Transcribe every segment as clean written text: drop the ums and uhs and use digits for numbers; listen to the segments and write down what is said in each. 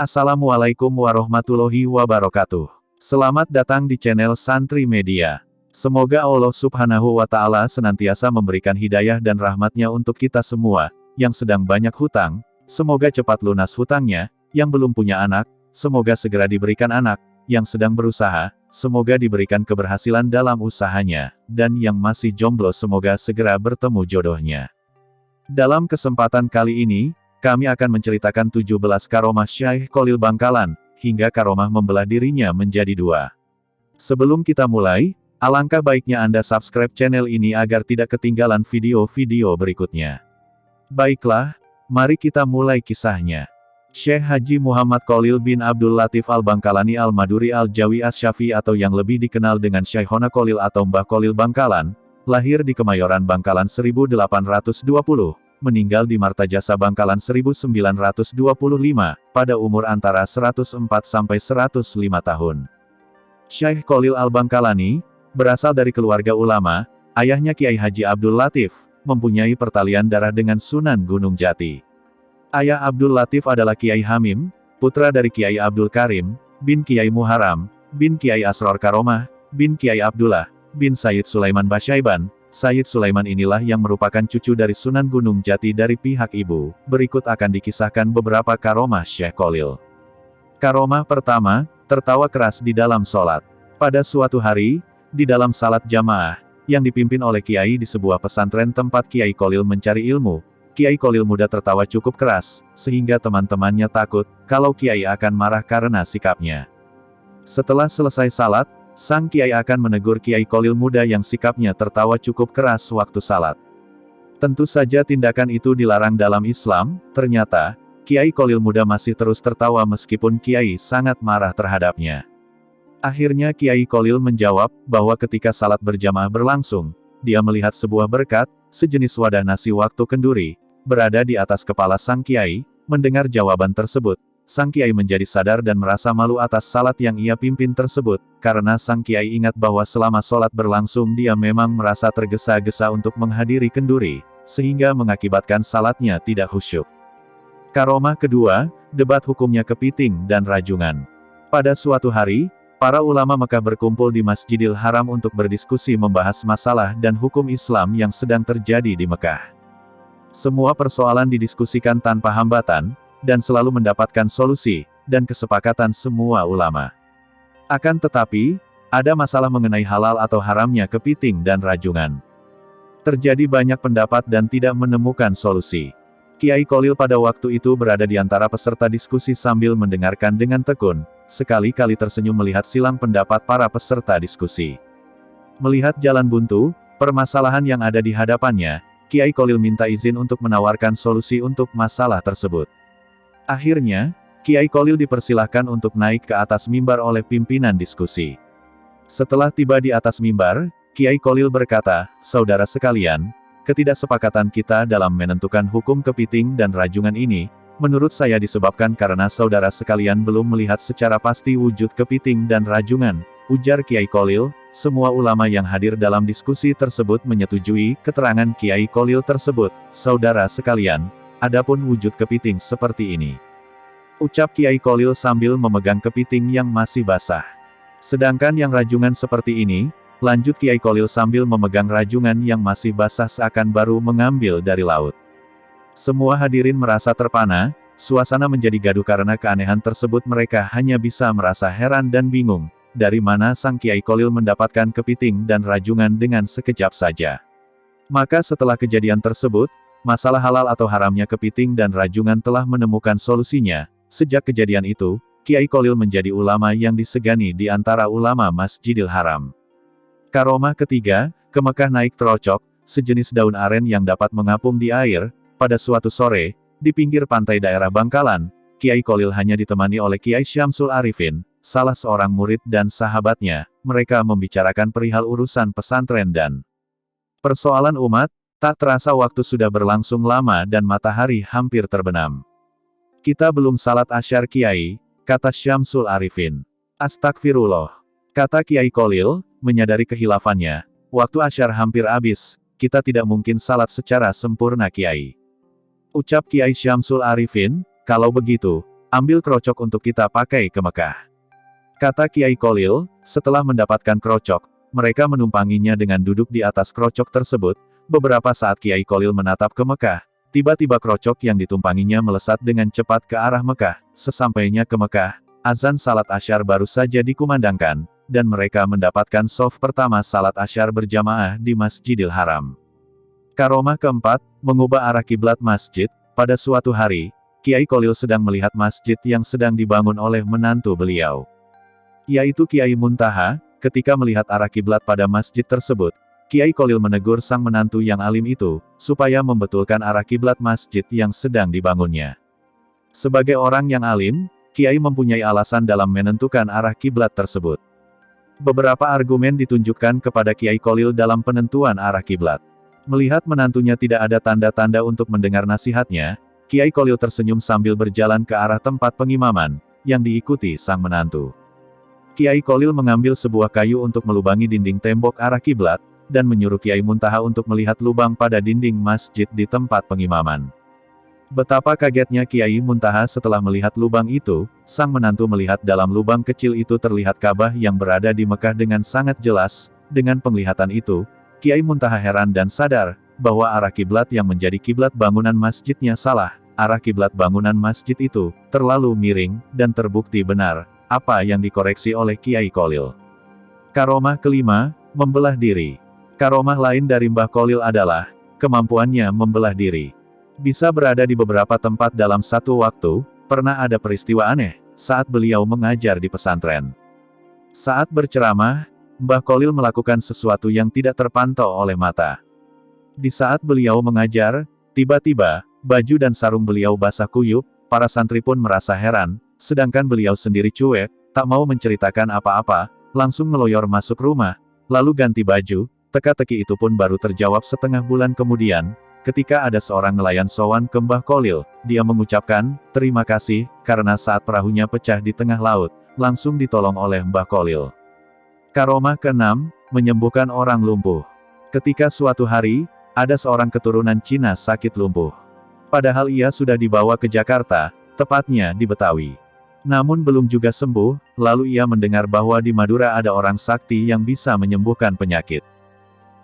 Assalamualaikum warahmatullahi wabarakatuh. Selamat datang di channel Santri Media. Semoga Allah Subhanahu wa Ta'ala senantiasa memberikan hidayah dan rahmatnya untuk kita semua, yang sedang banyak hutang, semoga cepat lunas hutangnya, yang belum punya anak, semoga segera diberikan anak, yang sedang berusaha, semoga diberikan keberhasilan dalam usahanya, dan yang masih jomblo semoga segera bertemu jodohnya. Dalam kesempatan kali ini, kami akan menceritakan 17 karomah Syekh Kholil Bangkalan, hingga karomah membelah dirinya menjadi dua. Sebelum kita mulai, alangkah baiknya Anda subscribe channel ini agar tidak ketinggalan video-video berikutnya. Baiklah, mari kita mulai kisahnya. Syekh Haji Muhammad Kholil bin Abdul Latif Al-Bangkalani Al-Maduri Al-Jawi Asy-Syafi'i atau yang lebih dikenal dengan Syekhona Kholil atau Mbah Kholil Bangkalan, lahir di Kemayoran Bangkalan 1820. Meninggal di Martajasa Bangkalan 1925, pada umur antara 104 sampai 105 tahun. Syekh Kholil Al-Bangkalani, berasal dari keluarga ulama, ayahnya Kiai Haji Abdul Latif, mempunyai pertalian darah dengan Sunan Gunung Jati. Ayah Abdul Latif adalah Kiai Hamim, putra dari Kiai Abdul Karim, bin Kiai Muharram, bin Kiai Asror Karomah, bin Kiai Abdullah, bin Sayyid Sulaiman Basyaiban. Sayyid Sulaiman inilah yang merupakan cucu dari Sunan Gunung Jati dari pihak ibu. Berikut akan dikisahkan beberapa karomah Syekh Kholil. Karomah pertama, tertawa keras di dalam sholat. Pada suatu hari, di dalam salat jamaah, yang dipimpin oleh Kiai di sebuah pesantren tempat Kiai Kholil mencari ilmu, Kiai Kholil muda tertawa cukup keras, sehingga teman-temannya takut, kalau Kiai akan marah karena sikapnya. Setelah selesai salat, sang Kiai akan menegur Kiai Kholil muda yang sikapnya tertawa cukup keras waktu salat. Tentu saja tindakan itu dilarang dalam Islam, ternyata, Kiai Kholil muda masih terus tertawa meskipun Kiai sangat marah terhadapnya. Akhirnya Kiai Kholil menjawab, bahwa ketika salat berjamaah berlangsung, dia melihat sebuah berkat, sejenis wadah nasi waktu kenduri, berada di atas kepala sang Kiai. Mendengar jawaban tersebut, sang Kiai menjadi sadar dan merasa malu atas salat yang ia pimpin tersebut, karena sang Kiai ingat bahwa selama salat berlangsung dia memang merasa tergesa-gesa untuk menghadiri kenduri, sehingga mengakibatkan salatnya tidak khusyuk. Karomah kedua, debat hukumnya kepiting dan rajungan. Pada suatu hari, para ulama Mekah berkumpul di Masjidil Haram untuk berdiskusi membahas masalah dan hukum Islam yang sedang terjadi di Mekah. Semua persoalan didiskusikan tanpa hambatan, dan selalu mendapatkan solusi, dan kesepakatan semua ulama. Akan tetapi, ada masalah mengenai halal atau haramnya kepiting dan rajungan. Terjadi banyak pendapat dan tidak menemukan solusi. Kiai Kholil pada waktu itu berada di antara peserta diskusi sambil mendengarkan dengan tekun, sekali-kali tersenyum melihat silang pendapat para peserta diskusi. Melihat jalan buntu, permasalahan yang ada di hadapannya, Kiai Kholil minta izin untuk menawarkan solusi untuk masalah tersebut. Akhirnya, Kiai Kholil dipersilahkan untuk naik ke atas mimbar oleh pimpinan diskusi. Setelah tiba di atas mimbar, Kiai Kholil berkata, "Saudara sekalian, ketidaksepakatan kita dalam menentukan hukum kepiting dan rajungan ini, menurut saya disebabkan karena saudara sekalian belum melihat secara pasti wujud kepiting dan rajungan," ujar Kiai Kholil. Semua ulama yang hadir dalam diskusi tersebut menyetujui keterangan Kiai Kholil tersebut. "Saudara sekalian, adapun wujud kepiting seperti ini," ucap Kiai Kholil sambil memegang kepiting yang masih basah. "Sedangkan yang rajungan seperti ini," lanjut Kiai Kholil sambil memegang rajungan yang masih basah seakan baru mengambil dari laut. Semua hadirin merasa terpana, suasana menjadi gaduh karena keanehan tersebut. Mereka hanya bisa merasa heran dan bingung, dari mana sang Kiai Kholil mendapatkan kepiting dan rajungan dengan sekejap saja. Maka setelah kejadian tersebut, masalah halal atau haramnya kepiting dan rajungan telah menemukan solusinya. Sejak kejadian itu, Kiai Kholil menjadi ulama yang disegani di antara ulama Masjidil Haram. Karomah ketiga, ke Mekah naik trocok, sejenis daun aren yang dapat mengapung di air. Pada suatu sore, di pinggir pantai daerah Bangkalan, Kiai Kholil hanya ditemani oleh Kiai Syamsul Arifin, salah seorang murid dan sahabatnya. Mereka membicarakan perihal urusan pesantren dan persoalan umat. Tak terasa waktu sudah berlangsung lama dan matahari hampir terbenam. "Kita belum salat asyar Kiai," kata Syamsul Arifin. "Astagfirullah," kata Kiai Kholil, menyadari kehilafannya. "Waktu asyar hampir habis, kita tidak mungkin salat secara sempurna Kiai." Ucap Kiai Syamsul Arifin, "Kalau begitu, ambil krocok untuk kita pakai ke Mekah. Kata Kiai Kholil. Setelah mendapatkan krocok, mereka menumpanginya dengan duduk di atas krocok tersebut. Beberapa saat Kiai Kholil menatap ke Mekah, tiba-tiba krocok yang ditumpanginya melesat dengan cepat ke arah Mekah. Sesampainya ke Mekah, azan salat Asyar baru saja dikumandangkan, dan mereka mendapatkan shaf pertama salat Asyar berjamaah di Masjidil Haram. Karomah keempat, mengubah arah kiblat masjid. Pada suatu hari, Kiai Kholil sedang melihat masjid yang sedang dibangun oleh menantu beliau, yaitu Kiai Muntaha. Ketika melihat arah kiblat pada masjid tersebut, Kiai Kholil menegur sang menantu yang alim itu, supaya membetulkan arah kiblat masjid yang sedang dibangunnya. Sebagai orang yang alim, Kiai mempunyai alasan dalam menentukan arah kiblat tersebut. Beberapa argumen ditunjukkan kepada Kiai Kholil dalam penentuan arah kiblat. Melihat menantunya tidak ada tanda-tanda untuk mendengar nasihatnya, Kiai Kholil tersenyum sambil berjalan ke arah tempat pengimaman, yang diikuti sang menantu. Kiai Kholil mengambil sebuah kayu untuk melubangi dinding tembok arah kiblat, dan menyuruh Kiai Muntaha untuk melihat lubang pada dinding masjid di tempat pengimaman. Betapa kagetnya Kiai Muntaha setelah melihat lubang itu. Sang menantu melihat dalam lubang kecil itu terlihat Ka'bah yang berada di Mekah dengan sangat jelas. Dengan penglihatan itu, Kiai Muntaha heran dan sadar, bahwa arah kiblat yang menjadi kiblat bangunan masjidnya salah. Arah kiblat bangunan masjid itu, terlalu miring, dan terbukti benar, apa yang dikoreksi oleh Kiai Kholil. Karomah kelima, membelah diri. Karomah lain dari Mbah Kholil adalah, kemampuannya membelah diri. Bisa berada di beberapa tempat dalam satu waktu. Pernah ada peristiwa aneh, saat beliau mengajar di pesantren. Saat berceramah, Mbah Kholil melakukan sesuatu yang tidak terpantau oleh mata. Di saat beliau mengajar, tiba-tiba, baju dan sarung beliau basah kuyup. Para santri pun merasa heran, sedangkan beliau sendiri cuek, tak mau menceritakan apa-apa, langsung meloyor masuk rumah, lalu ganti baju. Teka-teki itu pun baru terjawab setengah bulan kemudian, ketika ada seorang nelayan sowan ke Mbah Kholil. Dia mengucapkan, terima kasih, karena saat perahunya pecah di tengah laut, langsung ditolong oleh Mbah Kholil. Karomah keenam, menyembuhkan orang lumpuh. Ketika suatu hari, ada seorang keturunan Cina sakit lumpuh. Padahal ia sudah dibawa ke Jakarta, tepatnya di Betawi. Namun belum juga sembuh, lalu ia mendengar bahwa di Madura ada orang sakti yang bisa menyembuhkan penyakit.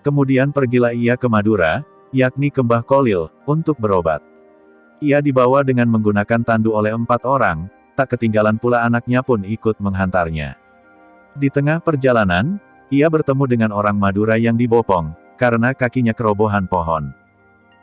Kemudian pergilah ia ke Madura, yakni ke Mbah Kholil, untuk berobat. Ia dibawa dengan menggunakan tandu oleh 4 orang, tak ketinggalan pula anaknya pun ikut menghantarnya. Di tengah perjalanan, ia bertemu dengan orang Madura yang dibopong, karena kakinya kerobohan pohon.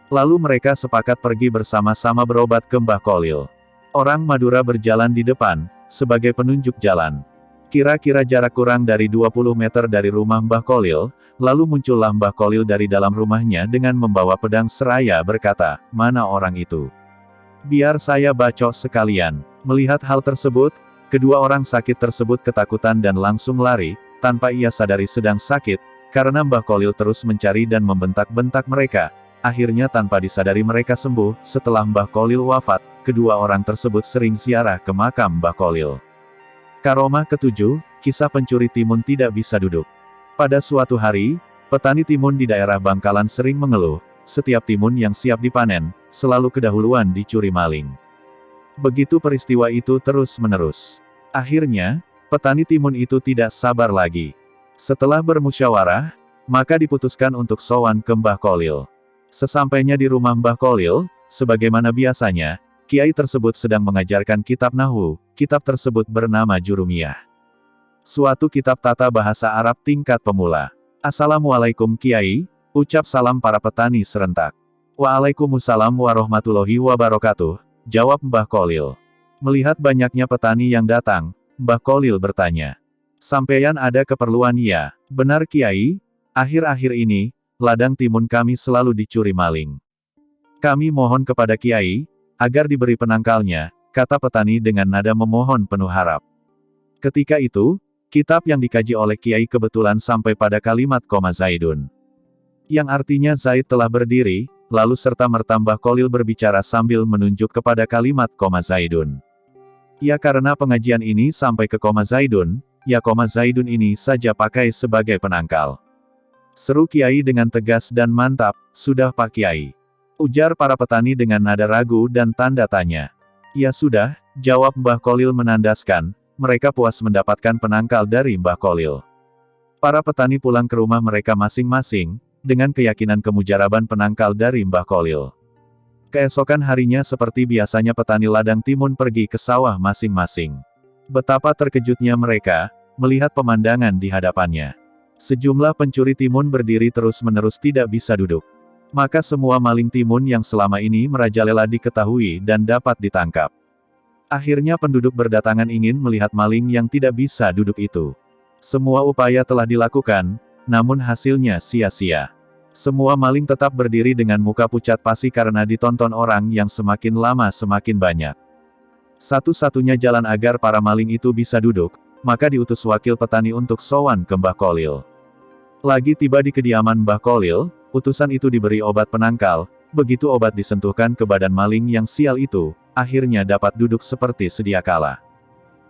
Lalu mereka sepakat pergi bersama-sama berobat ke Mbah Kholil. Orang Madura berjalan di depan, sebagai penunjuk jalan. Kira-kira jarak kurang dari 20 meter dari rumah Mbah Kholil, lalu muncullah Mbah Kholil dari dalam rumahnya dengan membawa pedang seraya berkata, "Mana orang itu? Biar saya bacok sekalian." Melihat hal tersebut, kedua orang sakit tersebut ketakutan dan langsung lari, tanpa ia sadari sedang sakit, karena Mbah Kholil terus mencari dan membentak-bentak mereka. Akhirnya tanpa disadari mereka sembuh. Setelah Mbah Kholil wafat, kedua orang tersebut sering ziarah ke makam Mbah Kholil. Karomah ketujuh, kisah pencuri timun tidak bisa duduk. Pada suatu hari, petani timun di daerah Bangkalan sering mengeluh, setiap timun yang siap dipanen, selalu kedahuluan dicuri maling. Begitu peristiwa itu terus-menerus. Akhirnya, petani timun itu tidak sabar lagi. Setelah bermusyawarah, maka diputuskan untuk sowan ke Mbah Kholil. Sesampainya di rumah Mbah Kholil, sebagaimana biasanya, kiai tersebut sedang mengajarkan kitab Nahwu. Kitab tersebut bernama Jurumiyah. Suatu kitab tata bahasa Arab tingkat pemula. "Assalamualaikum Kiai," ucap salam para petani serentak. "Waalaikumsalam warahmatullahi wabarakatuh," jawab Mbah Kholil. Melihat banyaknya petani yang datang, Mbah Kholil bertanya, "Sampeyan ada keperluan ya?" "Benar Kiai, akhir-akhir ini, ladang timun kami selalu dicuri maling. Kami mohon kepada Kiai, agar diberi penangkalnya," kata petani dengan nada memohon penuh harap. Ketika itu, kitab yang dikaji oleh Kiai kebetulan sampai pada kalimat koma Zaidun, yang artinya Zaid telah berdiri, lalu serta-merta Mbah Kholil berbicara sambil menunjuk kepada kalimat koma Zaidun. "Ya karena pengajian ini sampai ke koma Zaidun, ya koma Zaidun ini saja pakai sebagai penangkal," seru Kiai dengan tegas dan mantap. "Sudah Pak Kiai," ujar para petani dengan nada ragu dan tanda tanya. "Ya sudah, Jawab Mbah Kolil menandaskan, mereka puas mendapatkan penangkal dari Mbah Kolil. Para petani pulang ke rumah mereka masing-masing, dengan keyakinan kemujaraban penangkal dari Mbah Kolil. Keesokan harinya seperti biasanya petani ladang timun pergi ke sawah masing-masing. Betapa terkejutnya mereka, melihat pemandangan di hadapannya. Sejumlah pencuri timun berdiri terus-menerus tidak bisa duduk. Maka semua maling timun yang selama ini merajalela diketahui dan dapat ditangkap. Akhirnya penduduk berdatangan ingin melihat maling yang tidak bisa duduk itu. Semua upaya telah dilakukan, namun hasilnya sia-sia. Semua maling tetap berdiri dengan muka pucat pasi karena ditonton orang yang semakin lama semakin banyak. Satu-satunya jalan agar para maling itu bisa duduk, maka diutus wakil petani untuk sowan ke Mbah Kolil. Lagi tiba di kediaman Mbah Kolil, utusan itu diberi obat penangkal, begitu obat disentuhkan ke badan maling yang sial itu, akhirnya dapat duduk seperti sedia kala.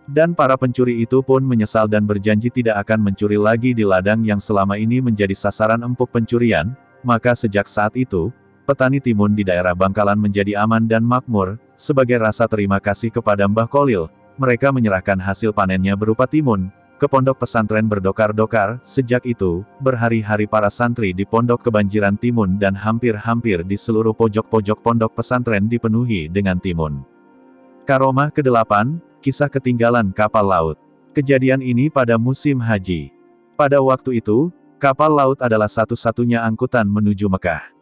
Dan para pencuri itu pun menyesal dan berjanji tidak akan mencuri lagi di ladang yang selama ini menjadi sasaran empuk pencurian, maka sejak saat itu, petani timun di daerah Bangkalan menjadi aman dan makmur. Sebagai rasa terima kasih kepada Mbah Kolil, mereka menyerahkan hasil panennya berupa timun ke pondok pesantren berdokar-dokar. Sejak itu, berhari-hari para santri di pondok kebanjiran timun dan hampir-hampir di seluruh pojok-pojok pondok pesantren dipenuhi dengan timun. Karomah ke-8, Kisah Ketinggalan Kapal Laut. Kejadian ini pada musim haji. Pada waktu itu, kapal laut adalah satu-satunya angkutan menuju Mekah.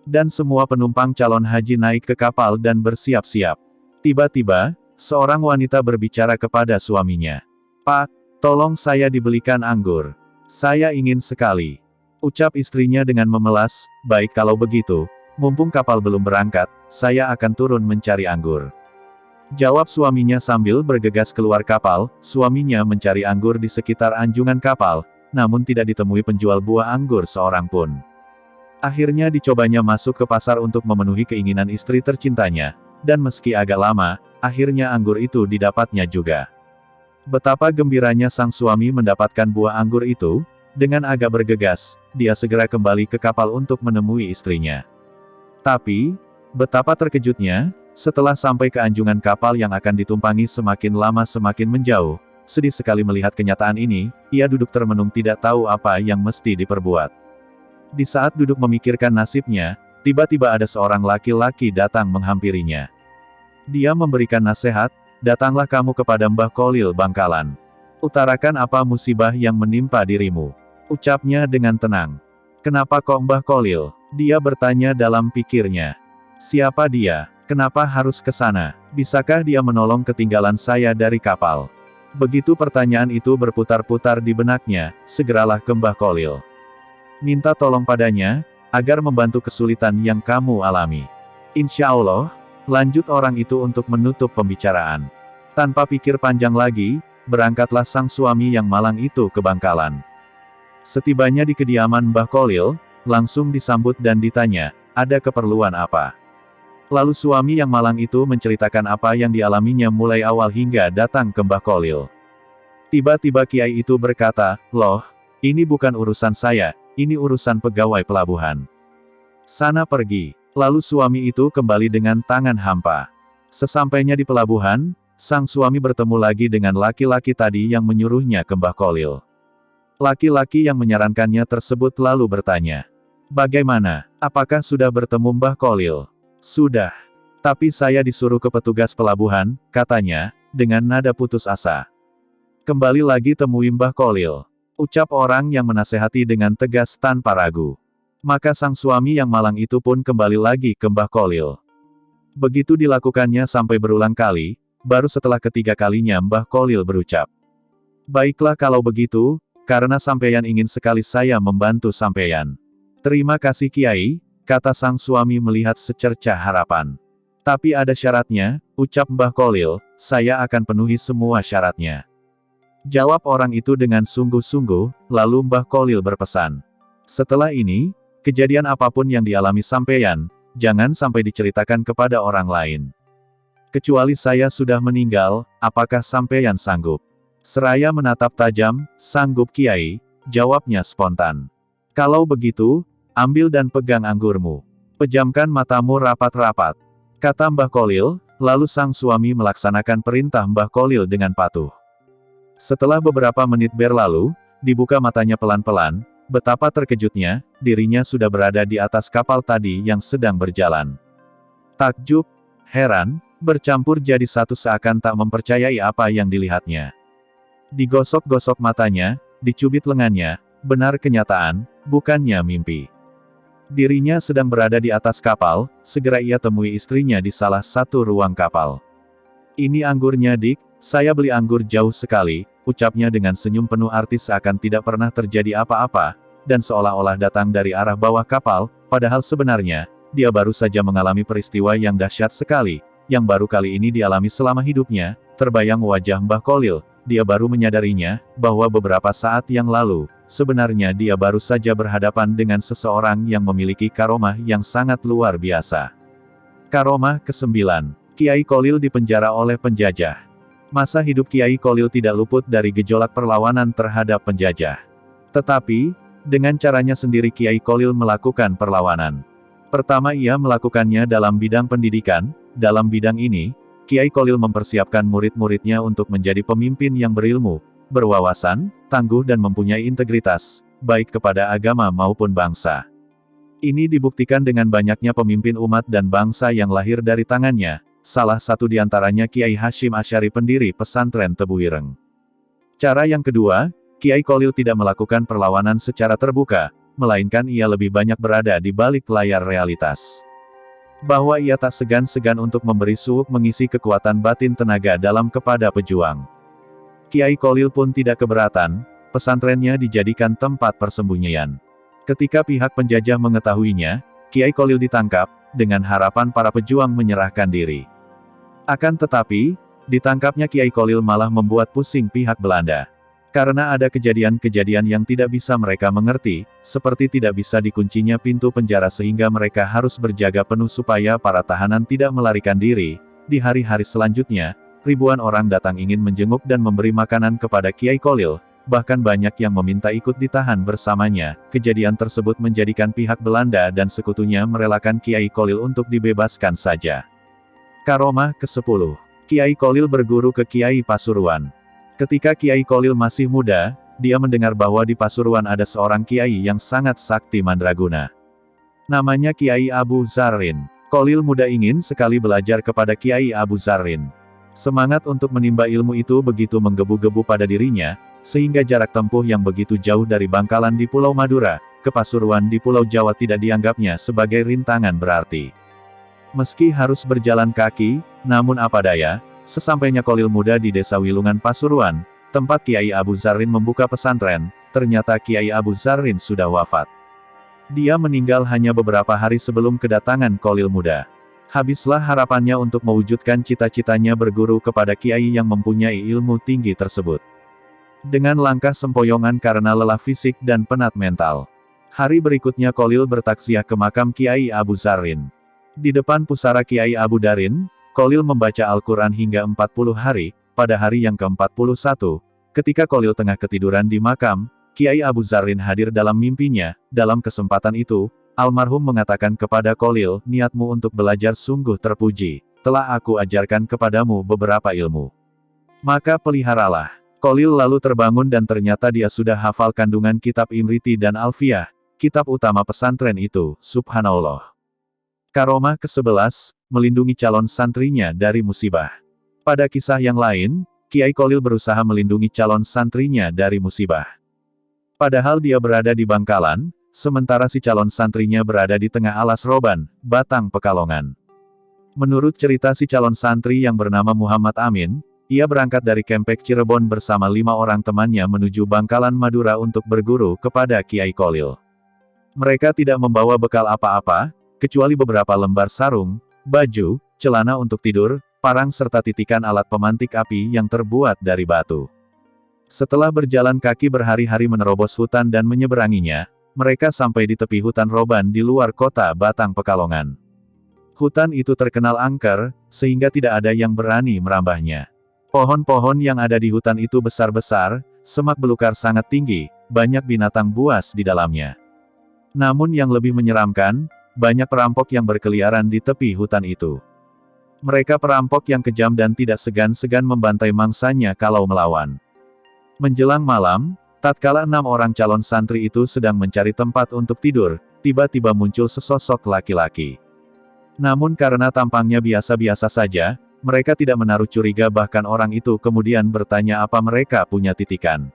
Dan semua penumpang calon haji naik ke kapal dan bersiap-siap. Tiba-tiba, seorang wanita berbicara kepada suaminya. "Pak, tolong saya dibelikan anggur. Saya ingin sekali." Ucap istrinya dengan memelas, "Baik kalau begitu, mumpung kapal belum berangkat, saya akan turun mencari anggur." Jawab suaminya sambil bergegas keluar kapal. Suaminya mencari anggur di sekitar anjungan kapal, namun tidak ditemui penjual buah anggur seorang pun. Akhirnya dicobanya masuk ke pasar untuk memenuhi keinginan istri tercintanya, dan meski agak lama, akhirnya anggur itu didapatnya juga. Betapa gembiranya sang suami mendapatkan buah anggur itu. Dengan agak bergegas, dia segera kembali ke kapal untuk menemui istrinya. Tapi, betapa terkejutnya, setelah sampai ke anjungan kapal yang akan ditumpangi semakin lama semakin menjauh, sedih sekali melihat kenyataan ini, ia duduk termenung tidak tahu apa yang mesti diperbuat. Di saat duduk memikirkan nasibnya, tiba-tiba ada seorang laki-laki datang menghampirinya. Dia memberikan nasihat, "Datanglah kamu kepada Mbah Kolil Bangkalan. Utarakan apa musibah yang menimpa dirimu." Ucapnya dengan tenang. "Kenapa kok Mbah Kolil?" dia bertanya dalam pikirnya. "Siapa dia? Kenapa harus ke sana? Bisakah dia menolong ketinggalan saya dari kapal?" Begitu pertanyaan itu berputar-putar di benaknya, segeralah ke Mbah Kolil. "Minta tolong padanya, agar membantu kesulitan yang kamu alami. Insya Allah," lanjut orang itu untuk menutup pembicaraan. Tanpa pikir panjang lagi, berangkatlah sang suami yang malang itu ke Bangkalan. Setibanya di kediaman Mbah Kolil, langsung disambut dan ditanya, "Ada keperluan apa?" Lalu suami yang malang itu menceritakan apa yang dialaminya mulai awal hingga datang ke Mbah Kolil. Tiba-tiba kiai itu berkata, "Loh, ini bukan urusan saya, ini urusan pegawai pelabuhan. Sana pergi." Lalu suami itu kembali dengan tangan hampa. Sesampainya di pelabuhan, sang suami bertemu lagi dengan laki-laki tadi yang menyuruhnya ke Mbah Kolil. Laki-laki yang menyarankannya tersebut lalu bertanya, "Bagaimana? Apakah sudah bertemu Mbah Kolil?" "Sudah. Tapi saya disuruh ke petugas pelabuhan," katanya, dengan nada putus asa. "Kembali lagi temui Mbah Kolil," ucap orang yang menasehati dengan tegas tanpa ragu. Maka sang suami yang malang itu pun kembali lagi ke Mbah Kolil. Begitu dilakukannya sampai berulang kali, baru setelah ketiga kalinya Mbah Kolil berucap, "Baiklah kalau begitu, karena sampeyan ingin sekali saya membantu sampeyan." "Terima kasih Kiai," kata sang suami melihat secercah harapan. "Tapi ada syaratnya," ucap Mbah Kolil, "saya akan penuhi semua syaratnya." Jawab orang itu dengan sungguh-sungguh, lalu Mbah Kolil berpesan, "Setelah ini, kejadian apapun yang dialami sampeyan, jangan sampai diceritakan kepada orang lain. Kecuali saya sudah meninggal, apakah sampeyan sanggup?" Seraya menatap tajam, "Sanggup Kiai," jawabnya spontan. "Kalau begitu, ambil dan pegang anggurmu. Pejamkan matamu rapat-rapat," kata Mbah Kolil, Lalu sang suami melaksanakan perintah Mbah Kolil dengan patuh. Setelah beberapa menit berlalu, dibuka matanya pelan-pelan, betapa terkejutnya, dirinya sudah berada di atas kapal tadi yang sedang berjalan. Takjub, heran, bercampur jadi satu seakan tak mempercayai apa yang dilihatnya. Digosok-gosok matanya, dicubit lengannya, benar kenyataan, bukannya mimpi. Dirinya sedang berada di atas kapal, segera ia temui istrinya di salah satu ruang kapal. "Ini anggurnya Dik, saya beli anggur jauh sekali," ucapnya dengan senyum penuh arti seakan tidak pernah terjadi apa-apa, dan seolah-olah datang dari arah bawah kapal, padahal sebenarnya, dia baru saja mengalami peristiwa yang dahsyat sekali, yang baru kali ini dialami selama hidupnya. Terbayang wajah Mbah Kolil, dia baru menyadarinya, bahwa beberapa saat yang lalu, sebenarnya dia baru saja berhadapan dengan seseorang yang memiliki karomah yang sangat luar biasa. Karomah ke-9. Kiai Kolil dipenjara oleh penjajah. Masa hidup Kiai Kolil tidak luput dari gejolak perlawanan terhadap penjajah. Tetapi, dengan caranya sendiri Kiai Kolil melakukan perlawanan. Pertama ia melakukannya dalam bidang pendidikan. Dalam bidang ini, Kiai Kolil mempersiapkan murid-muridnya untuk menjadi pemimpin yang berilmu, berwawasan, tangguh dan mempunyai integritas, baik kepada agama maupun bangsa. Ini dibuktikan dengan banyaknya pemimpin umat dan bangsa yang lahir dari tangannya, salah satu di antaranya Kiai Hashim Asy'ari pendiri pesantren Tebu Ireng. Cara yang kedua, Kiai Kolil tidak melakukan perlawanan secara terbuka, melainkan ia lebih banyak berada di balik layar realitas. Bahwa ia tak segan-segan untuk memberi suuk mengisi kekuatan batin tenaga dalam kepada pejuang. Kiai Kolil pun tidak keberatan, pesantrennya dijadikan tempat persembunyian. Ketika pihak penjajah mengetahuinya, Kiai Kolil ditangkap, dengan harapan para pejuang menyerahkan diri. Akan tetapi, ditangkapnya Kiai Kolil malah membuat pusing pihak Belanda. Karena ada kejadian-kejadian yang tidak bisa mereka mengerti, seperti tidak bisa dikuncinya pintu penjara sehingga mereka harus berjaga penuh supaya para tahanan tidak melarikan diri. Di hari-hari selanjutnya, ribuan orang datang ingin menjenguk dan memberi makanan kepada Kiai Kolil, bahkan banyak yang meminta ikut ditahan bersamanya. Kejadian tersebut menjadikan pihak Belanda dan sekutunya merelakan Kiai Kolil untuk dibebaskan saja. Karomah ke-10. Kiai Kolil berguru ke Kiai Pasuruan. Ketika Kiai Kolil masih muda, dia mendengar bahwa di Pasuruan ada seorang kiai yang sangat sakti mandraguna. Namanya Kiai Abu Zarrin. Kolil muda ingin sekali belajar kepada Kiai Abu Zarrin. Semangat untuk menimba ilmu itu begitu menggebu-gebu pada dirinya, sehingga jarak tempuh yang begitu jauh dari Bangkalan di Pulau Madura, ke Pasuruan di Pulau Jawa tidak dianggapnya sebagai rintangan berarti. Meski harus berjalan kaki, namun apa daya, sesampainya Kolil muda di desa Wilungan Pasuruan, tempat Kiai Abu Zarrin membuka pesantren, ternyata Kiai Abu Zarrin sudah wafat. Dia meninggal hanya beberapa hari sebelum kedatangan Kolil muda. Habislah harapannya untuk mewujudkan cita-citanya berguru kepada Kiai yang mempunyai ilmu tinggi tersebut. Dengan langkah sempoyongan karena lelah fisik dan penat mental. Hari berikutnya Kolil bertaksiah ke makam Kiai Abu Zarrin. Di depan pusara Kiai Abu Darin, Kolil membaca Al-Quran hingga 40 hari, pada hari yang ke-41, ketika Kolil tengah ketiduran di makam, Kiai Abu Zarrin hadir dalam mimpinya. Dalam kesempatan itu, almarhum mengatakan kepada Kolil, niatmu untuk belajar sungguh terpuji, telah aku ajarkan kepadamu beberapa ilmu. Maka peliharalah. Kolil lalu terbangun dan ternyata dia sudah hafal kandungan kitab Imriti dan Alfiyah, kitab utama pesantren itu, subhanallah. Karomah ke-11, melindungi calon santrinya dari musibah. Pada kisah yang lain, Kiai Kolil berusaha melindungi calon santrinya dari musibah. Padahal dia berada di Bangkalan, sementara si calon santrinya berada di tengah alas roban, Batang Pekalongan. Menurut cerita si calon santri yang bernama Muhammad Amin, ia berangkat dari Kempek Cirebon bersama 5 orang temannya menuju Bangkalan Madura untuk berguru kepada Kiai Kolil. Mereka tidak membawa bekal apa-apa, kecuali beberapa lembar sarung, baju, celana untuk tidur, parang serta titikan alat pemantik api yang terbuat dari batu. Setelah berjalan kaki berhari-hari menerobos hutan dan menyeberanginya, mereka sampai di tepi hutan roban di luar kota Batang Pekalongan. Hutan itu terkenal angker, sehingga tidak ada yang berani merambahnya. Pohon-pohon yang ada di hutan itu besar-besar, semak belukar sangat tinggi, banyak binatang buas di dalamnya. Namun yang lebih menyeramkan, banyak perampok yang berkeliaran di tepi hutan itu. Mereka perampok yang kejam dan tidak segan-segan membantai mangsanya kalau melawan. Menjelang malam, tatkala 6 orang calon santri itu sedang mencari tempat untuk tidur, tiba-tiba muncul sesosok laki-laki. Namun karena tampangnya biasa-biasa saja, mereka tidak menaruh curiga, bahkan orang itu kemudian bertanya apa mereka punya titikan.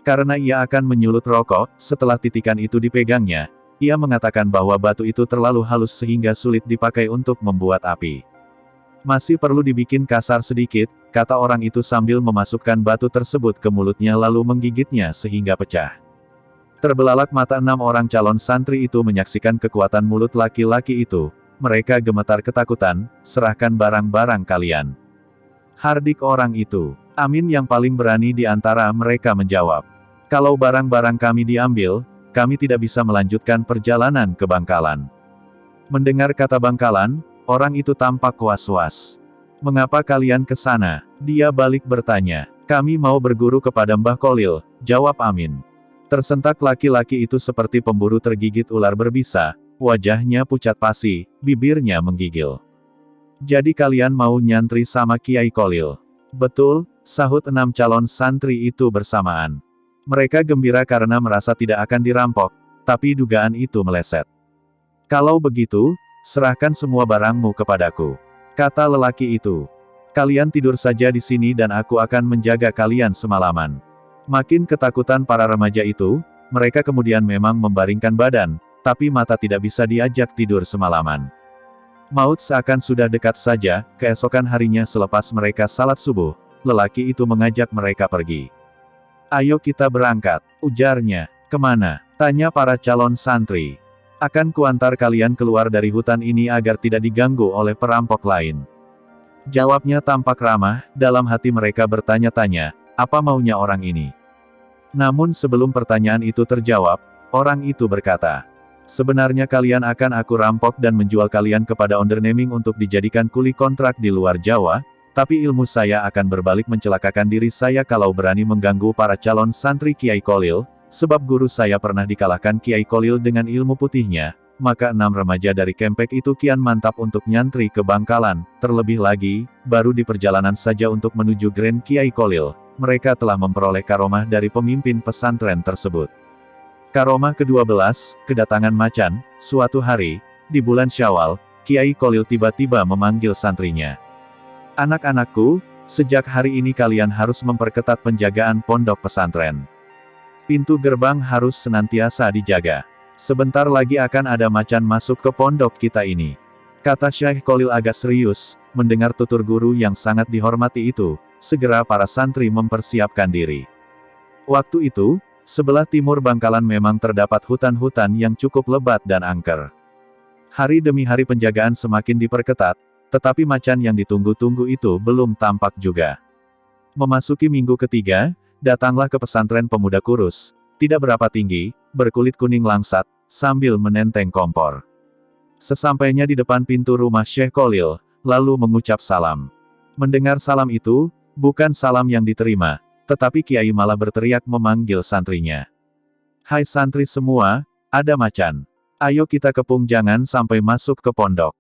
Karena ia akan menyulut rokok, setelah titikan itu dipegangnya, ia mengatakan bahwa batu itu terlalu halus sehingga sulit dipakai untuk membuat api. Masih perlu dibikin kasar sedikit, kata orang itu sambil memasukkan batu tersebut ke mulutnya lalu menggigitnya sehingga pecah. Terbelalak mata 6 orang calon santri itu menyaksikan kekuatan mulut laki-laki itu. Mereka gemetar ketakutan, serahkan barang-barang kalian. Hardik orang itu. Amin yang paling berani di antara mereka menjawab. Kalau barang-barang kami diambil, kami tidak bisa melanjutkan perjalanan ke Bangkalan. Mendengar kata Bangkalan, orang itu tampak was-was. Mengapa kalian ke sana? Dia balik bertanya. Kami mau berguru kepada Mbah Kolil, jawab Amin. Tersentak laki-laki itu seperti pemburu tergigit ular berbisa, wajahnya pucat pasi, bibirnya menggigil. Jadi kalian mau nyantri sama Kiai Kolil? Betul, sahut 6 calon santri itu bersamaan. Mereka gembira karena merasa tidak akan dirampok, tapi dugaan itu meleset. Kalau begitu, serahkan semua barangmu kepadaku, kata lelaki itu. Kalian tidur saja di sini dan aku akan menjaga kalian semalaman. Makin ketakutan para remaja itu, mereka kemudian memang membaringkan badan, tapi mata tidak bisa diajak tidur semalaman. Maut seakan sudah dekat saja. Keesokan harinya selepas mereka salat subuh, lelaki itu mengajak mereka pergi. Ayo kita berangkat, ujarnya. Kemana? Tanya para calon santri. Akan kuantar kalian keluar dari hutan ini agar tidak diganggu oleh perampok lain. Jawabnya tampak ramah, dalam hati mereka bertanya-tanya, apa maunya orang ini? Namun sebelum pertanyaan itu terjawab, orang itu berkata, sebenarnya kalian akan aku rampok dan menjual kalian kepada onderneming untuk dijadikan kuli kontrak di luar Jawa, tapi ilmu saya akan berbalik mencelakakan diri saya kalau berani mengganggu para calon santri Kiai Kolil, sebab guru saya pernah dikalahkan Kiai Kolil dengan ilmu putihnya, maka 6 remaja dari Kempek itu kian mantap untuk nyantri ke Bangkalan, terlebih lagi, baru di perjalanan saja untuk menuju Grand Kiai Kolil, mereka telah memperoleh karomah dari pemimpin pesantren tersebut. Karomah ke-12, kedatangan macan. Suatu hari, di bulan Syawal, Kiai Kolil tiba-tiba memanggil santrinya. Anak-anakku, sejak hari ini kalian harus memperketat penjagaan pondok pesantren. Pintu gerbang harus senantiasa dijaga. Sebentar lagi akan ada macan masuk ke pondok kita ini. Kata Syekh Kolil agak serius. Mendengar tutur guru yang sangat dihormati itu, segera para santri mempersiapkan diri. Waktu itu, sebelah timur Bangkalan memang terdapat hutan-hutan yang cukup lebat dan angker. Hari demi hari penjagaan semakin diperketat, tetapi macan yang ditunggu-tunggu itu belum tampak juga. Memasuki minggu ketiga, datanglah ke pesantren pemuda kurus, tidak berapa tinggi, berkulit kuning langsat, sambil menenteng kompor. Sesampainya di depan pintu rumah Syekh Kolil, lalu mengucap salam. Mendengar salam itu, bukan salam yang diterima, tetapi Kiai malah berteriak memanggil santrinya. Hai santri semua, ada macan. Ayo kita kepung jangan sampai masuk ke pondok.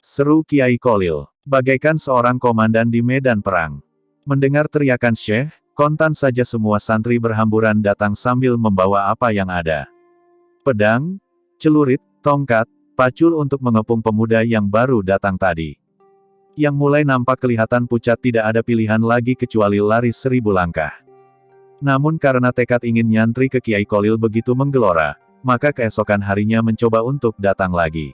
Seru Kiai Kolil, bagaikan seorang komandan di medan perang. Mendengar teriakan Syekh, kontan saja semua santri berhamburan datang sambil membawa apa yang ada. Pedang, celurit, tongkat, pacul untuk mengepung pemuda yang baru datang tadi. Yang mulai nampak kelihatan pucat tidak ada pilihan lagi kecuali lari 1000 langkah. Namun karena tekad ingin nyantri ke Kiai Kolil begitu menggelora, maka keesokan harinya mencoba untuk datang lagi.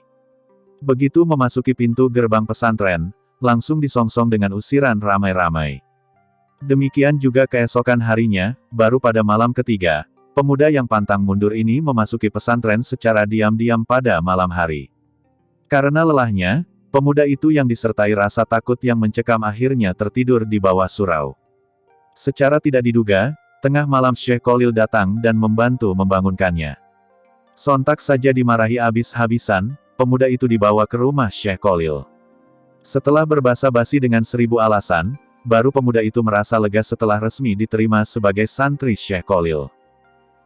Begitu memasuki pintu gerbang pesantren, langsung disongsong dengan usiran ramai-ramai. Demikian juga keesokan harinya, baru pada malam ketiga, pemuda yang pantang mundur ini memasuki pesantren secara diam-diam pada malam hari. Karena lelahnya, pemuda itu yang disertai rasa takut yang mencekam akhirnya tertidur di bawah surau. Secara tidak diduga, tengah malam Syekh Kolil datang dan membantu membangunkannya. Sontak saja dimarahi habis-habisan, pemuda itu dibawa ke rumah Syekh Kolil. Setelah berbasa-basi dengan 1000 alasan, baru pemuda itu merasa lega setelah resmi diterima sebagai santri Syekh Kolil.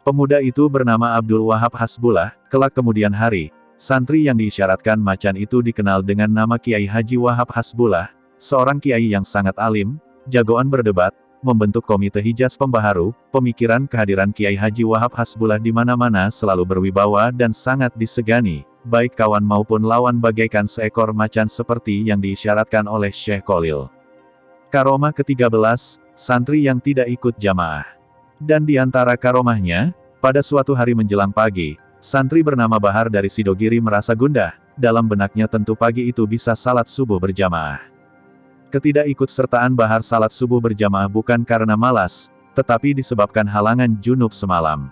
Pemuda itu bernama Abdul Wahab Hasbullah. Kelak kemudian hari, santri yang diisyaratkan macan itu dikenal dengan nama Kiai Haji Wahab Hasbullah, seorang kiai yang sangat alim, jagoan berdebat, membentuk komite Hijaz pembaharu. Pemikiran kehadiran Kiai Haji Wahab Hasbullah di mana-mana selalu berwibawa dan sangat disegani, baik kawan maupun lawan bagaikan seekor macan seperti yang diisyaratkan oleh Syekh Khalil. Karomah ke-13, santri yang tidak ikut jamaah. Dan di antara karomahnya, pada suatu hari menjelang pagi, santri bernama Bahar dari Sidogiri merasa gundah, dalam benaknya tentu pagi itu bisa salat subuh berjamaah. Ketidakikutsertaan Bahar salat subuh berjamaah bukan karena malas, tetapi disebabkan halangan junub semalam.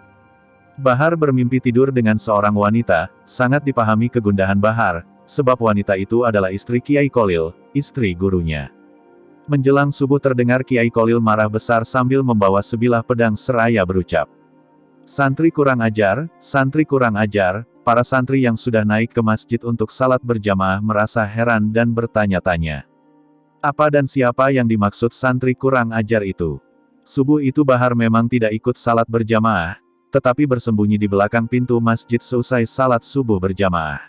Bahar bermimpi tidur dengan seorang wanita, sangat dipahami kegundahan Bahar, sebab wanita itu adalah istri Kiai Khalil, istri gurunya. Menjelang subuh terdengar Kiai Khalil marah besar sambil membawa sebilah pedang seraya berucap, "Santri kurang ajar, santri kurang ajar." Para santri yang sudah naik ke masjid untuk salat berjamaah merasa heran dan bertanya-tanya, apa dan siapa yang dimaksud santri kurang ajar itu? Subuh itu Bahar memang tidak ikut salat berjamaah, tetapi bersembunyi di belakang pintu masjid seusai salat subuh berjamaah.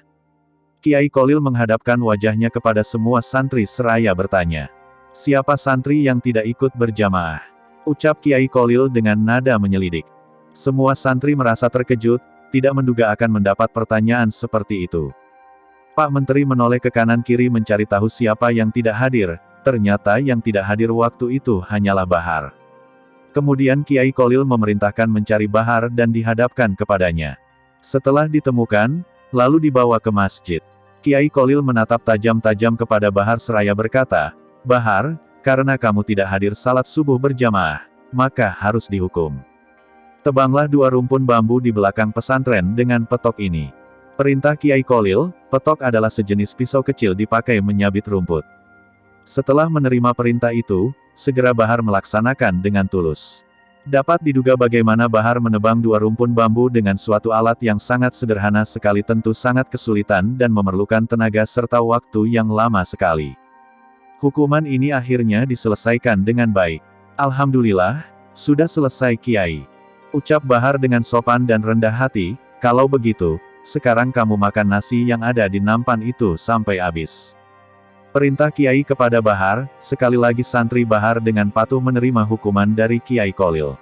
Kiai Khalil menghadapkan wajahnya kepada semua santri seraya bertanya, "Siapa santri yang tidak ikut berjamaah?" Ucap Kiai Khalil dengan nada menyelidik. Semua santri merasa terkejut, tidak menduga akan mendapat pertanyaan seperti itu. Pak Menteri menoleh ke kanan kiri mencari tahu siapa yang tidak hadir, ternyata yang tidak hadir waktu itu hanyalah Bahar. Kemudian Kiai Khalil memerintahkan mencari Bahar dan dihadapkan kepadanya. Setelah ditemukan, lalu dibawa ke masjid. Kiai Khalil menatap tajam-tajam kepada Bahar seraya berkata, "Bahar, karena kamu tidak hadir salat subuh berjamaah, maka harus dihukum. Tebanglah 2 rumpun bambu di belakang pesantren dengan petok ini." Perintah Kiai Khalil, petok adalah sejenis pisau kecil dipakai menyabit rumput. Setelah menerima perintah itu, segera Bahar melaksanakan dengan tulus. Dapat diduga bagaimana Bahar menebang 2 rumpun bambu dengan suatu alat yang sangat sederhana sekali, tentu sangat kesulitan dan memerlukan tenaga serta waktu yang lama sekali. Hukuman ini akhirnya diselesaikan dengan baik. "Alhamdulillah, sudah selesai Kiai," ucap Bahar dengan sopan dan rendah hati. "Kalau begitu, sekarang kamu makan nasi yang ada di nampan itu sampai habis." Perintah Kiai kepada Bahar, sekali lagi santri Bahar dengan patuh menerima hukuman dari Kiai Khalil.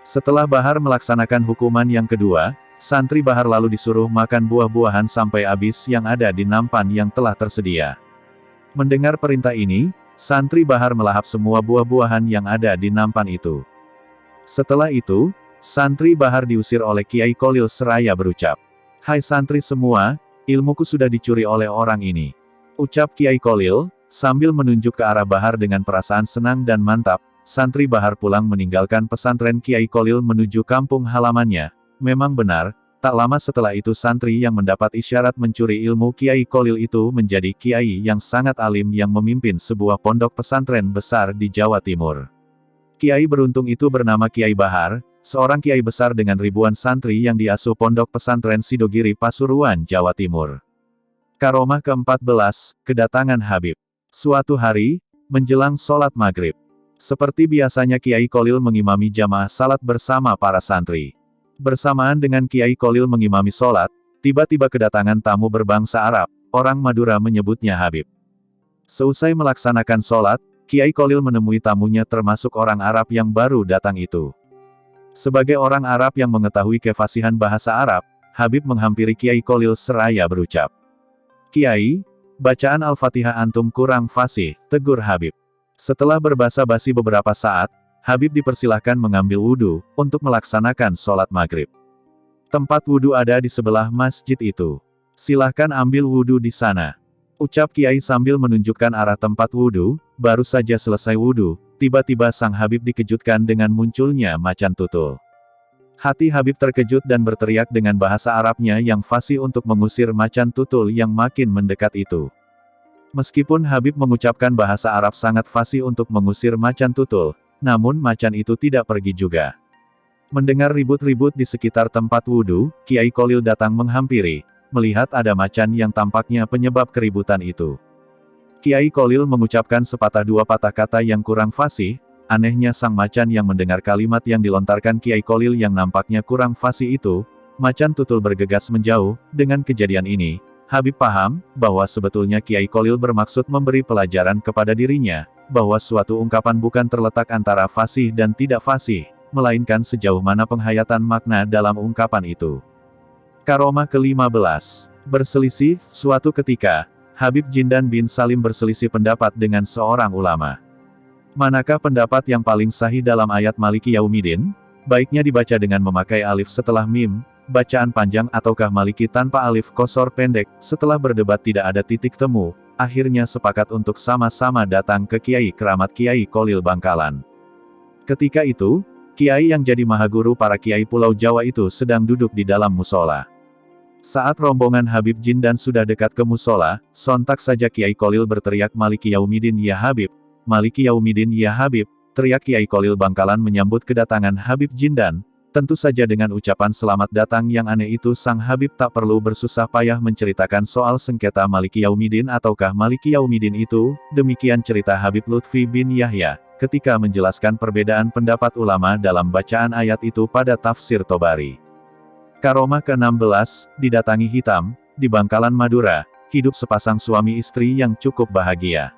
Setelah Bahar melaksanakan hukuman yang kedua, santri Bahar lalu disuruh makan buah-buahan sampai habis yang ada di nampan yang telah tersedia. Mendengar perintah ini, santri Bahar melahap semua buah-buahan yang ada di nampan itu. Setelah itu, santri Bahar diusir oleh Kiai Khalil seraya berucap, "Hai santri semua, ilmuku sudah dicuri oleh orang ini," ucap Kiai Khalil, sambil menunjuk ke arah Bahar dengan perasaan senang dan mantap. Santri Bahar pulang meninggalkan pesantren Kiai Khalil menuju kampung halamannya. Memang benar, tak lama setelah itu santri yang mendapat isyarat mencuri ilmu Kiai Khalil itu menjadi kiai yang sangat alim yang memimpin sebuah pondok pesantren besar di Jawa Timur. Kiai beruntung itu bernama Kiai Bahar, seorang kiai besar dengan ribuan santri yang diasuh pondok pesantren Sidogiri Pasuruan, Jawa Timur. Karomah ke-14, kedatangan Habib. Suatu hari, menjelang sholat maghrib. Seperti biasanya Kiai Khalil mengimami jamaah salat bersama para santri. Bersamaan dengan Kiai Khalil mengimami sholat, tiba-tiba kedatangan tamu berbangsa Arab, orang Madura menyebutnya Habib. Seusai melaksanakan sholat, Kiai Khalil menemui tamunya termasuk orang Arab yang baru datang itu. Sebagai orang Arab yang mengetahui kefasihan bahasa Arab, Habib menghampiri Kiai Khalil seraya berucap, "Kiai, bacaan Al-Fatihah antum kurang fasih," tegur Habib. Setelah berbasa-basi beberapa saat, Habib dipersilahkan mengambil wudhu, untuk melaksanakan sholat maghrib. Tempat wudhu ada di sebelah masjid itu. "Silahkan ambil wudhu di sana," ucap Kiai sambil menunjukkan arah tempat wudhu. Baru saja selesai wudhu, tiba-tiba sang Habib dikejutkan dengan munculnya macan tutul. Hati Habib terkejut dan berteriak dengan bahasa Arabnya yang fasih untuk mengusir macan tutul yang makin mendekat itu. Meskipun Habib mengucapkan bahasa Arab sangat fasih untuk mengusir macan tutul, namun macan itu tidak pergi juga. Mendengar ribut-ribut di sekitar tempat wudhu, Kiai Khalil datang menghampiri, melihat ada macan yang tampaknya penyebab keributan itu. Kiai Khalil mengucapkan sepatah dua patah kata yang kurang fasih. Anehnya sang macan yang mendengar kalimat yang dilontarkan Kiai Khalil yang nampaknya kurang fasih itu, Macan Tutul bergegas menjauh. Dengan kejadian ini, Habib paham, bahwa sebetulnya Kiai Kolil bermaksud memberi pelajaran kepada dirinya, bahwa suatu ungkapan bukan terletak antara fasih dan tidak fasih, melainkan sejauh mana penghayatan makna dalam ungkapan itu. Karomah ke-15. Berselisih. Suatu ketika, Habib Jindan bin Salim berselisih pendapat dengan seorang ulama. Manakah pendapat yang paling sahih dalam ayat Maliki Yaumidin? Baiknya dibaca dengan memakai alif setelah mim, bacaan panjang ataukah Maliki tanpa alif kosor pendek. Setelah berdebat tidak ada titik temu, akhirnya sepakat untuk sama-sama datang ke Kiai Keramat Kiai Kolil Bangkalan. Ketika itu, Kiai yang jadi mahaguru para Kiai Pulau Jawa itu sedang duduk di dalam musola. Saat rombongan Habib Jindan sudah dekat ke musola, sontak saja Kiai Kolil berteriak, "Maliki Yaumidin ya Habib! Maliki Yaumidin ya Habib!" Teriak Kiai Kolil Bangkalan menyambut kedatangan Habib Jindan. Tentu saja dengan ucapan selamat datang yang aneh itu sang Habib tak perlu bersusah payah menceritakan soal sengketa Maliki Yaumidin ataukah Maliki Yaumidin itu. Demikian cerita Habib Lutfi bin Yahya, ketika menjelaskan perbedaan pendapat ulama dalam bacaan ayat itu pada tafsir Tobari. Karomah ke-16, didatangi hitam. Di Bangkalan Madura, hidup sepasang suami istri yang cukup bahagia.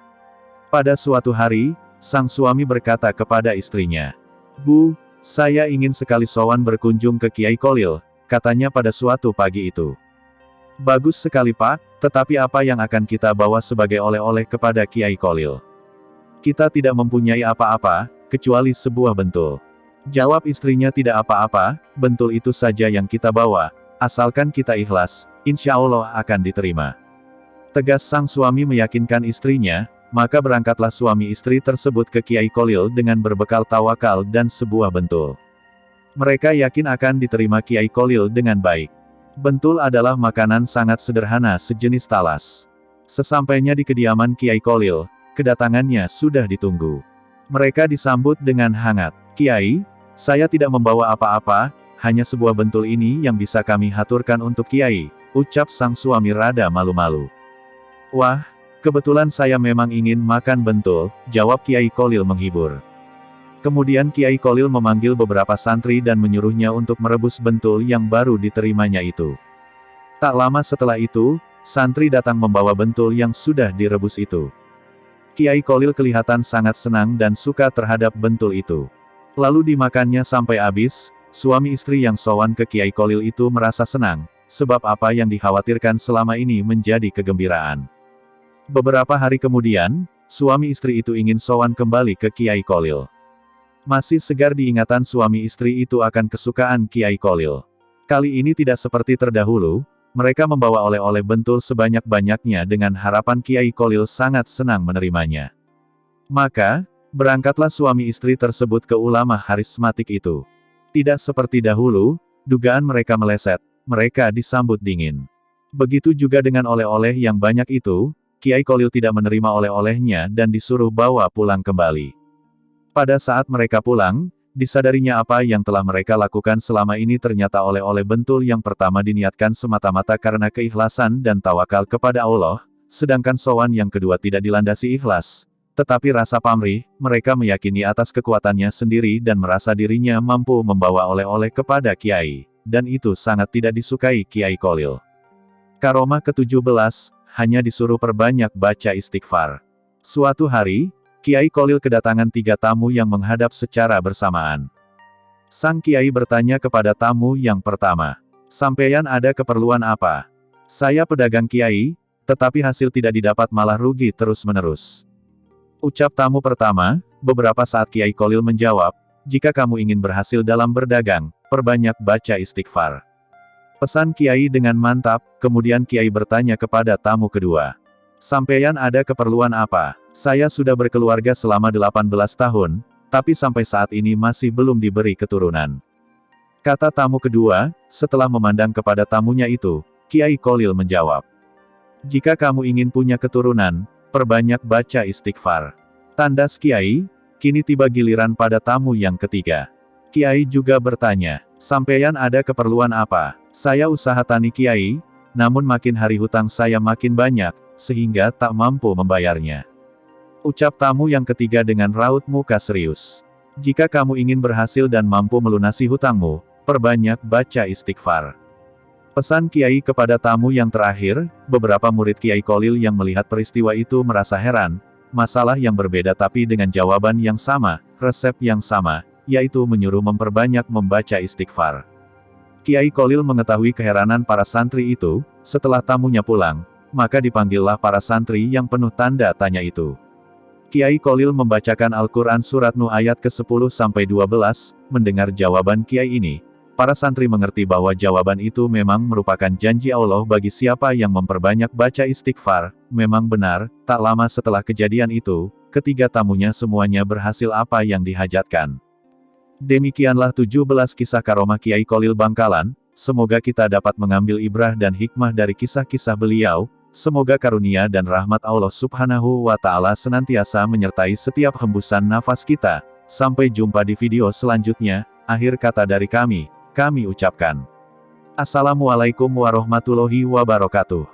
Pada suatu hari, sang suami berkata kepada istrinya, "Bu, saya ingin sekali sowan berkunjung ke Kiai Kolil," katanya pada suatu pagi itu. "Bagus sekali Pak, tetapi apa yang akan kita bawa sebagai oleh-oleh kepada Kiai Kolil? Kita tidak mempunyai apa-apa, kecuali sebuah bentul." Jawab istrinya, "Tidak apa-apa, bentul itu saja yang kita bawa, asalkan kita ikhlas, insya Allah akan diterima." Tegas sang suami meyakinkan istrinya, maka berangkatlah suami istri tersebut ke Kiai Kolil dengan berbekal tawakal dan sebuah bentul. Mereka yakin akan diterima Kiai Kolil dengan baik. Bentul adalah makanan sangat sederhana sejenis talas. Sesampainya di kediaman Kiai Kolil, kedatangannya sudah ditunggu. Mereka disambut dengan hangat. "Kiai, saya tidak membawa apa-apa, hanya sebuah bentul ini yang bisa kami haturkan untuk Kiai," ucap sang suami rada malu-malu. "Wah, kebetulan saya memang ingin makan bentul," jawab Kiai Kolil menghibur. Kemudian Kiai Kolil memanggil beberapa santri dan menyuruhnya untuk merebus bentul yang baru diterimanya itu. Tak lama setelah itu, santri datang membawa bentul yang sudah direbus itu. Kiai Kolil kelihatan sangat senang dan suka terhadap bentul itu. Lalu dimakannya sampai habis. Suami istri yang sowan ke Kiai Kolil itu merasa senang, sebab apa yang dikhawatirkan selama ini menjadi kegembiraan. Beberapa hari kemudian, suami istri itu ingin sowan kembali ke Kiai Kolil. Masih segar diingatan suami istri itu akan kesukaan Kiai Kolil. Kali ini tidak seperti terdahulu, mereka membawa oleh-oleh bentul sebanyak-banyaknya dengan harapan Kiai Kolil sangat senang menerimanya. Maka, berangkatlah suami istri tersebut ke ulama harismatik itu. Tidak seperti dahulu, dugaan mereka meleset, mereka disambut dingin. Begitu juga dengan oleh-oleh yang banyak itu, Kiai Kolil tidak menerima oleh-olehnya dan disuruh bawa pulang kembali. Pada saat mereka pulang, disadarinya apa yang telah mereka lakukan selama ini ternyata oleh-oleh bentul yang pertama diniatkan semata-mata karena keikhlasan dan tawakal kepada Allah, sedangkan sowan yang kedua tidak dilandasi ikhlas, tetapi rasa pamrih. Mereka meyakini atas kekuatannya sendiri dan merasa dirinya mampu membawa oleh-oleh kepada Kiai, dan itu sangat tidak disukai Kiai Kolil. Karomah ke-17, hanya disuruh perbanyak baca istighfar. Suatu hari, Kiai Kolil kedatangan 3 tamu yang menghadap secara bersamaan. Sang Kiai bertanya kepada tamu yang pertama, "Sampeyan ada keperluan apa?" "Saya pedagang Kiai, tetapi hasil tidak didapat malah rugi terus-menerus," ucap tamu pertama. Beberapa saat Kiai Kolil menjawab, "Jika kamu ingin berhasil dalam berdagang, perbanyak baca istighfar." Pesan Kiai dengan mantap. Kemudian Kiai bertanya kepada tamu kedua, "Sampeyan ada keperluan apa?" "Saya sudah berkeluarga selama 18 tahun, tapi sampai saat ini masih belum diberi keturunan," kata tamu kedua. Setelah memandang kepada tamunya itu, Kiai Kolil menjawab, "Jika kamu ingin punya keturunan, perbanyak baca istighfar." Tandas Kiai. Kini tiba giliran pada tamu yang ketiga. Kiai juga bertanya, "Sampeyan ada keperluan apa?" "Saya usaha tani Kiai, namun makin hari hutang saya makin banyak, sehingga tak mampu membayarnya," ucap tamu yang ketiga dengan raut muka serius. "Jika kamu ingin berhasil dan mampu melunasi hutangmu, perbanyak baca istighfar." Pesan Kiai kepada tamu yang terakhir, beberapa murid Kiai Kholil yang melihat peristiwa itu merasa heran, masalah yang berbeda tapi dengan jawaban yang sama, resep yang sama, yaitu menyuruh memperbanyak membaca istighfar. Kiai Kholil mengetahui keheranan para santri itu, setelah tamunya pulang, maka dipanggillah para santri yang penuh tanda tanya itu. Kiai Kholil membacakan Al-Quran Surat Nuh ayat ke-10-12, mendengar jawaban Kiai ini. Para santri mengerti bahwa jawaban itu memang merupakan janji Allah bagi siapa yang memperbanyak baca istighfar. Memang benar, tak lama setelah kejadian itu, ketiga tamunya semuanya berhasil apa yang dihajatkan. Demikianlah 17 kisah karomah Kiai Kholil Bangkalan, semoga kita dapat mengambil ibrah dan hikmah dari kisah-kisah beliau, semoga karunia dan rahmat Allah Subhanahu wa Ta'ala senantiasa menyertai setiap hembusan nafas kita. Sampai jumpa di video selanjutnya. Akhir kata dari kami ucapkan Assalamualaikum warahmatullahi wabarakatuh.